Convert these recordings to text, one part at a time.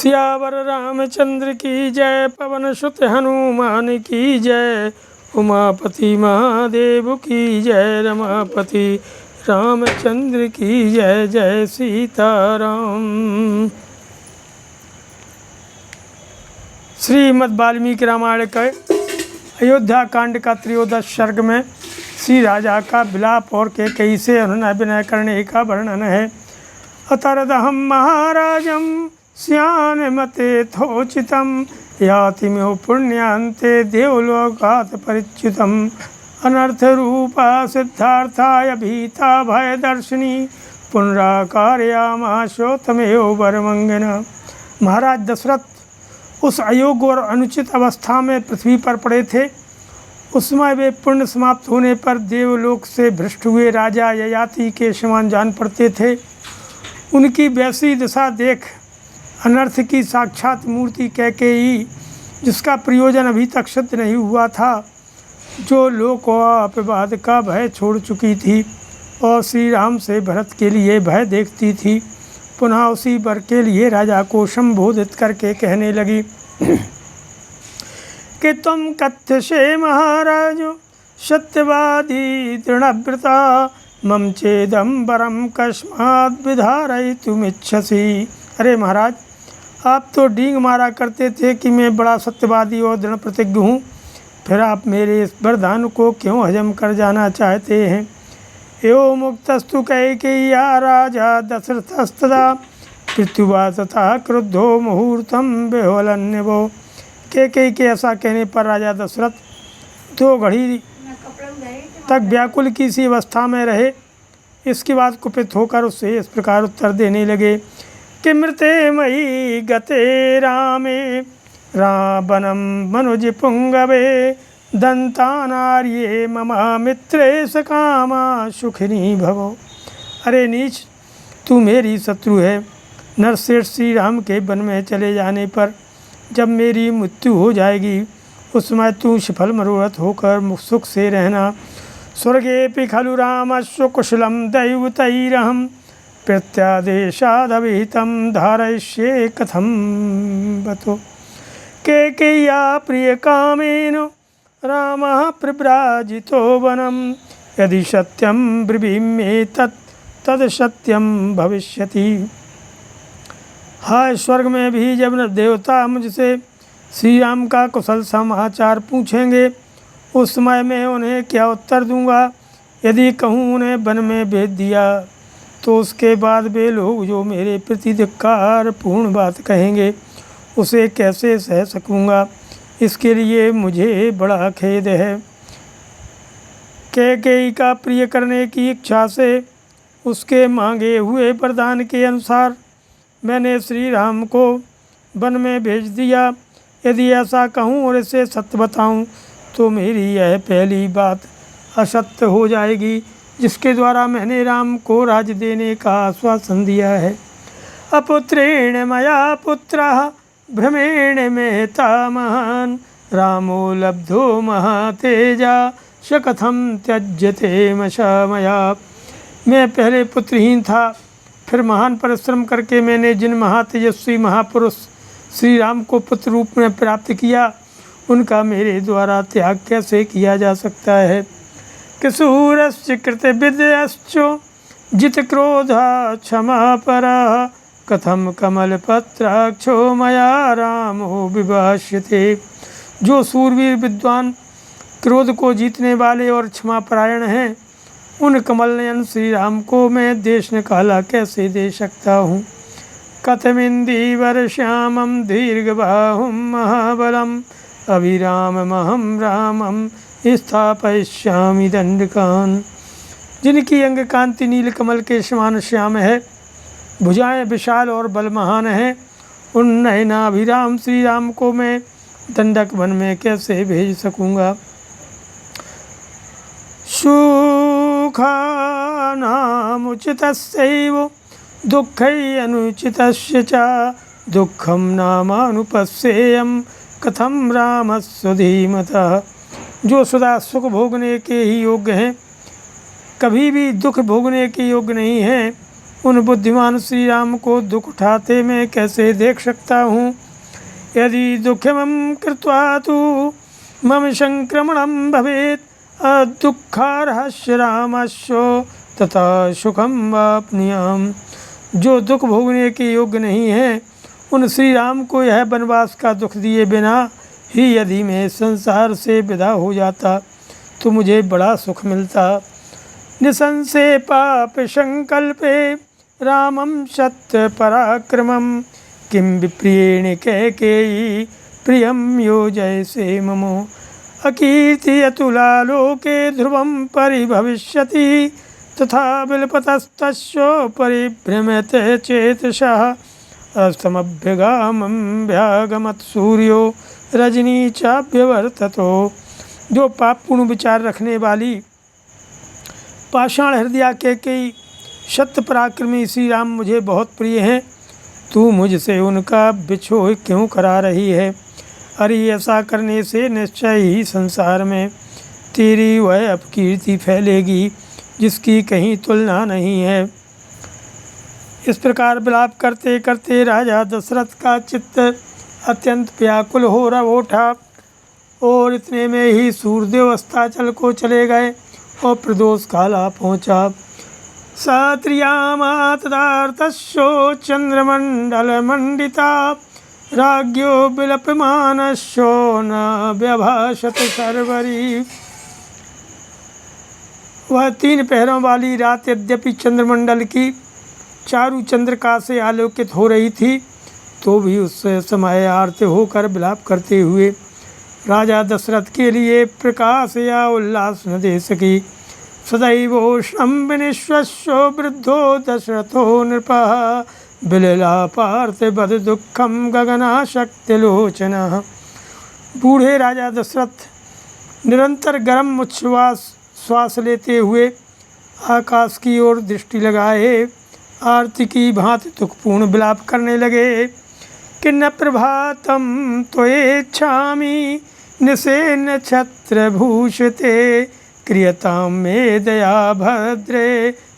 सियावर रामचंद्र की जय, पवन सुत हनुमान की जय, उमापति महादेव की जय, रमापति रामचंद्र की जय। जय सीताराम। श्रीमद् वाल्मीकि रामायण के अयोध्या कांड का त्रयोदश सर्ग में श्री राजा का विलाप और कैकेयी से अनुनय विनय करने का वर्णन है। अतरदहम महाराजम स्यान्मते थोचितम यातिमेव पुण्यान्ते देवलोकात् परिच्युतम अनर्थ रूपा सिद्धार्थाय भीता भय दर्शिनी पुनराकारयामाशो तमेव वरमंगना। महाराज दशरथ उस अयोग्य और अनुचित अवस्था में पृथ्वी पर पड़े थे। उस समय वे पुण्य समाप्त होने पर देवलोक से भ्रष्ट हुए राजा ययाति के समान जान पड़ते थे। उनकी वैसी दशा देख अनर्थ की साक्षात मूर्ति कैकेयी, जिसका प्रयोजन अभी तक सिद्ध नहीं हुआ था, जो लोक और अपवाद का भय छोड़ चुकी थी और श्री राम से भरत के लिए भय देखती थी, पुनः उसी वर के लिए राजा को संबोधित करके कहने लगी कि तुम कथ्यसे महाराज सत्यवादी दृढ़व्रता मम चेदम वरम कस्मात् विधारयितुमिच्छसि। अरे महाराज, आप तो डींग मारा करते थे कि मैं बड़ा सत्यवादी और दृढ़ प्रतिज्ञ हूँ, फिर आप मेरे इस वरदान को क्यों हजम कर जाना चाहते हैं। एवं मुक्तस्तु कैकेय्या राजा दशरथस्तदा पृथ्वा तथा क्रुद्धो मुहूर्तम विह्वलन्यवो। कैकेयी के ऐसा कहने पर राजा दशरथ 2 घड़ी तक व्याकुल की सी अवस्था में रहे। इसके बाद कुपित होकर उससे इस प्रकार उत्तर देने लगे कि मृते मयि गते रामे रावणं मनुज पुंगवे दंतानार्ये ममा मित्रे सकामा सुखिनी भवो। अरे नीच, तू मेरी शत्रु है। नरश्रेष्ठ श्री राम के वन में चले जाने पर जब मेरी मृत्यु हो जाएगी, उस समय तू सफल मनोरथ होकर सुख से रहना। स्वर्गेऽपि खलु रामस्य कुशलं दैवतैरहं प्रत्यादेशादविहितं धारयिष्ये कथं बतो। कैकेय्या प्रियकामेन रामः प्रव्राजितो वनं यदि सत्यं ब्रवीमि तद सत्यं भविष्यति। हाय, स्वर्ग में भी जब देवता मुझसे श्री राम का कुशल समाचार पूछेंगे, उस समय मैं उन्हें क्या उत्तर दूंगा। यदि कहूँ उन्हें वन में भेज दिया, तो उसके बाद वे लोग जो मेरे प्रति धिक्कार पूर्ण बात कहेंगे, उसे कैसे सह सकूँगा। इसके लिए मुझे बड़ा खेद है। कैकेयी का प्रिय करने की इच्छा से उसके मांगे हुए वरदान के अनुसार मैंने श्री राम को वन में भेज दिया। यदि ऐसा कहूँ और इसे सत्य बताऊँ, तो मेरी यह पहली बात असत्य हो जाएगी, जिसके द्वारा मैंने राम को राज देने का आश्वासन दिया है। अपुत्रेण मया पुत्रः भ्रमेण मेहता महान रामो लब्धो महातेजा स कथं त्यज्यते मया। मैं पहले पुत्रहीन था, फिर महान परिश्रम करके मैंने जिन महातेजस्वी महापुरुष श्री राम को पुत्र रूप में प्राप्त किया, उनका मेरे द्वारा त्याग कैसे किया जा सकता है। किशूरश्च कृतविद्यश्च जित क्रोधा क्षमापरः कथम कमलपत्राक्षो मया रामो विभाष्यते। जो सूरवीर विद्वान, क्रोध को जीतने वाले और क्षमापरायण हैं, उन कमल नयन श्री राम को मैं देश निकाला कैसे दे सकता हूँ। कथमिंदीवर श्यामम दीर्घबाहुम महाबलम अभिराममहं रामम स्थापयिष्यामि दंडकान। जिनकी अंग कांति नील कमल के समान श्याम है, भुजाएं विशाल और बलमहान हैं, उन नयनाभिराम श्री राम को मैं दंडक वन में कैसे भेज सकूँगा। सुखानामुचितस्यैव दुःखै अनुचितस्य च दुःखं नामानुपस्येयं कथम रामस्य धीमतः। जो सदा सुख भोगने के ही योग्य हैं, कभी भी दुख भोगने के योग्य नहीं हैं, उन बुद्धिमान श्री राम को दुख उठाते मैं कैसे देख सकता हूँ। यदि दुःखमं कृत्वा तु मम संक्रमणं भवेत् दुःखार्हस्य रामस्य तथा सुखम वाप्नुयाम्। जो दुख भोगने के योग्य नहीं है उन श्री राम को यह वनवास का दुख दिए बिना ही यदि मैं संसार से विदा हो जाता तो मुझे बड़ा सुख मिलता। निसंशय पाप संकल्पे रामं सत्य पराक्रमं किं विप्रियेण कैकेयी प्रियं योजयसे ममो। अकीर्ति अतुला लोके ध्रुवं परिभविष्यति तथा विलपतस्तस्य परिभ्रमते चेतसः अस्तमभ्यगामं व्यागमत् सूर्यो रजनी चाभ्यवर्ततो। जो पापपूर्ण विचार रखने वाली पाषाण हृदया कैकेयी सत्य पराक्रमी श्री राम मुझे बहुत प्रिय हैं। तू मुझसे उनका बिछोह क्यों करा रही है। अरे ऐसा करने से निश्चय ही संसार में तेरी वह अपकीर्ति फैलेगी जिसकी कहीं तुलना नहीं है। इस प्रकार विलाप करते करते राजा दशरथ का चित्त अत्यंत व्याकुल हो उठा और इतने में ही सूर्यदेव अस्ताचल को चले गए और प्रदोष काला पहुँचा। सात्रियामातदार्तस्यो चंद्रमंडलमंडिता राज्ञो विलपमानस्यो न व्यभाषत सर्वरी। वह 3 पहरों वाली रात यद्यपि चंद्रमंडल की चारु चंद्रिका से आलोकित हो रही थी तो भी उस समय आरते होकर विलाप करते हुए राजा दशरथ के लिए प्रकाश या उल्लास न दे सकी। सदैवोष्णं विनिश्वस्यो वृद्धो दशरथो नृपः विललापार्थ दुःखम गगनाशक्तिलोचनः। बूढ़े राजा दशरथ निरंतर गर्म उच्छ्वास श्वास लेते हुए आकाश की ओर दृष्टि लगाए आरती की भांति दुखपूर्ण विलाप करने लगे। किन्न प्रभातम त्वयेच्छामि निशे नक्षत्रभूषिते क्रियतां मे दया भद्रे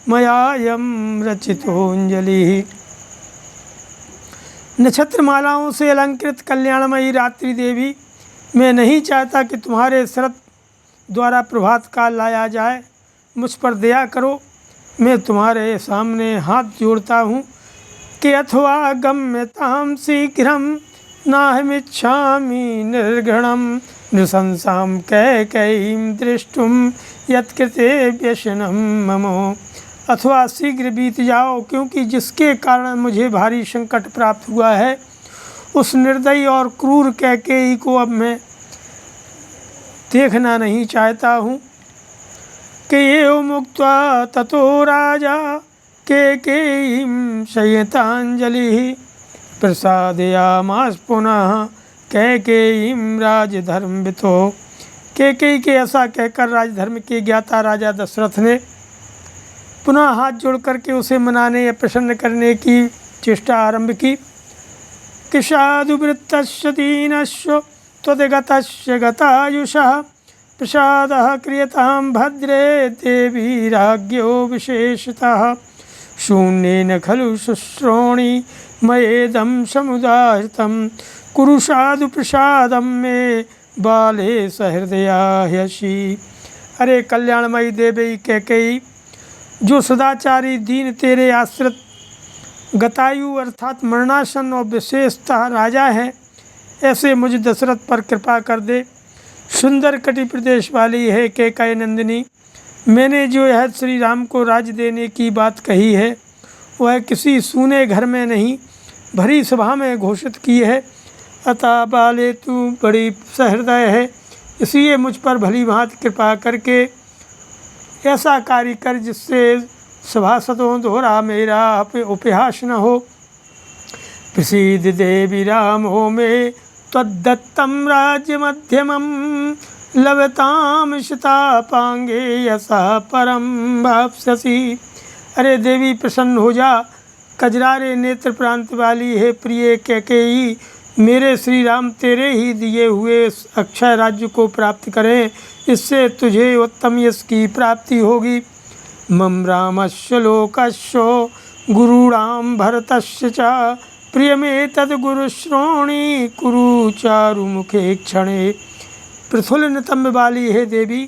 मयायं रचितोऽंजलि। नक्षत्रमालाओं से अलंकृत कल्याणमयी रात्रि देवी, मैं नहीं चाहता कि तुम्हारे शरद द्वारा प्रभात काल लाया जाए। मुझ पर दया करो। मैं तुम्हारे सामने हाथ जोड़ता हूँ कि अथवा गम्यतां शीघ्रं नाहमिच्छामि निर्घृणं नृशंसां कैकेयीं दृष्टुं यत्कृते व्यसनं मम। अथवा शीघ्र बीत जाओ, क्योंकि जिसके कारण मुझे भारी संकट प्राप्त हुआ है उस निर्दयी और क्रूर कैकेयी को अब मैं देखना नहीं चाहता हूँ। कि एव मुक्त्वा ततो राजा कैकेयीं शयतांजलिः प्रसादयामास पुनः कैकेयीं राजधर्मवितो। कैकेयी के ऐसा कहकर राजधर्म के ज्ञाता राजा दशरथ ने पुनः हाथ जोड़ करके उसे मनाने या प्रसन्न करने की चेष्टा आरंभ की। कि साधुवृत्तस्य दीनस्य त्वद्गतस्य गतायुषः प्रसादः क्रियतां भद्रे देवी राज्ञो विशेषतः। शून्येन खलु शुश्रोणि मयेदं समुदाहृतं कुरु साधु प्रसादं मे बाले सहृदया ह्यसि। अरे कल्याणमयी देवी कैकेयी, जो सदाचारी दीन तेरे आश्रित गतायु अर्थात मरणासन और विशेषतः राजा है, ऐसे मुझ दशरथ पर कृपा कर दे। सुंदर कटि प्रदेश वाली है कैकेयी नंदिनी, मैंने जो यह श्री राम को राज्य देने की बात कही है वह किसी सूने घर में नहीं भरी सभा में घोषित की है। अतः बाले तू बड़ी सहृदय है, इसलिए मुझ पर भली भांति कृपा करके ऐसा कार्य कर जिससे सभासदों द्वारा मेरा उपहास न हो। प्रसीद देवी रामो मे त्वद्दत्तं राज्य मध्यमं लभतां शितापांगे यसा परम भाप्स्यसि। अरे देवी प्रसन्न हो जा। कजरारे नेत्र प्रांत वाली है प्रिय कैकेयी, मेरे श्री राम तेरे ही दिए हुए अक्षय राज्य को प्राप्त करें, इससे तुझे उत्तम यश की प्राप्ति होगी। मम रामस्य लोकस्य गुरूणां भरतस्य च प्रियमेतद् गुरुश्रोणी कुरु चारुमुखे क्षणे। प्रफुल्ल नितंब वाली हे देवी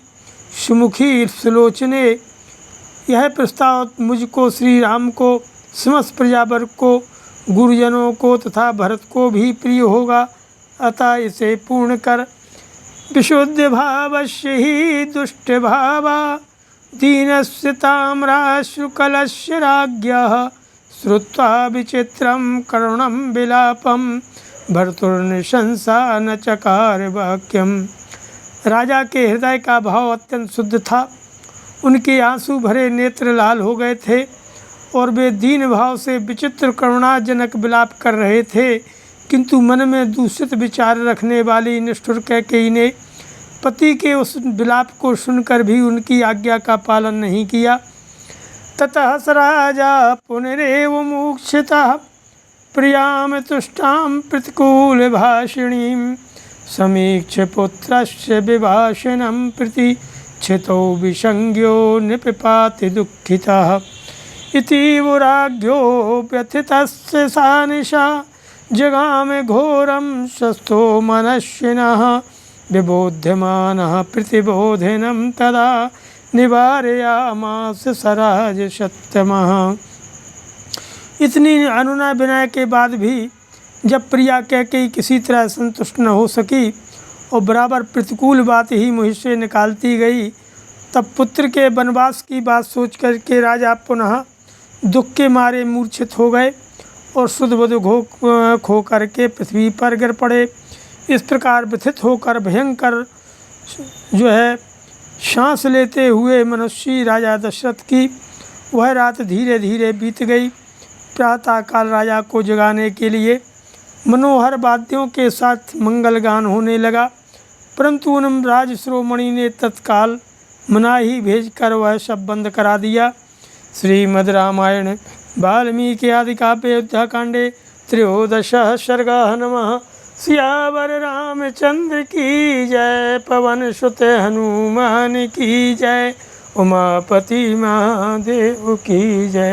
सुमुखी सुलोचने, यह प्रस्ताव मुझको, श्री राम को, समस्त प्रजावर्ग को, गुरुजनों को तथा भरत को भी प्रिय होगा, अतः इसे पूर्ण कर। विशुद्ध भावस्य ही दुष्ट भावा दीनस्य ताम्राश्रुकलस्य राज्ञः श्रुत्वा विचित्रं करुणं विलापं भर्तुर्निशंसा न चकार वाक्यम। राजा के हृदय का भाव अत्यंत शुद्ध था। उनके आंसू भरे नेत्र लाल हो गए थे और वे दीन भाव से विचित्र करुणाजनक विलाप कर रहे थे, किंतु मन में दूषित विचार रखने वाली निष्ठुर कैकेयी ने पति के उस विलाप को सुनकर भी उनकी आज्ञा का पालन नहीं किया। ततः स राजा पुनरेव मूर्छितः प्रियां तुष्टां प्रतिकूल भाषिणीं समीक्ष्य पुत्रस्य विभाषणं प्रति क्षितो विसंज्ञो निपिपाति दुःखितः। इतीव राज्ञो व्यथितस्य सा निशा जगाम घोरं शस्तो मनस्विनः विबोध्यमानः प्रतिबोधिनं तदा निवारयामास सराज सत्यमः। इतनी अनुनय विनय के बाद भी जब प्रिया कैकेयी किसी तरह संतुष्ट न हो सकी और बराबर प्रतिकूल बात ही मुँह से निकालती गई, तब पुत्र के वनवास की बात सोच कर के राजा पुनः दुख के मारे मूर्छित हो गए और शुद्ध बुद्ध खो करके पृथ्वी पर गिर पड़े। इस प्रकार व्यथित होकर भयंकर सांस लेते हुए मनुष्य राजा दशरथ की वह रात धीरे धीरे बीत गई। प्रातःकाल राजा को जगाने के लिए मनोहर वाद्यों के साथ मंगल गान होने लगा, परंतु उन राज शिरोमणि ने तत्काल मनाही भेजकर वह सब बंद करा दिया। श्रीमद् रामायण वाल्मीकि आदि काव्ये अयोध्याकांडे त्रयोदशः सर्गः। नमः। सियावर रामचंद्र की जय, पवन सुत हनुमान की जय, उमापति महादेव की जय।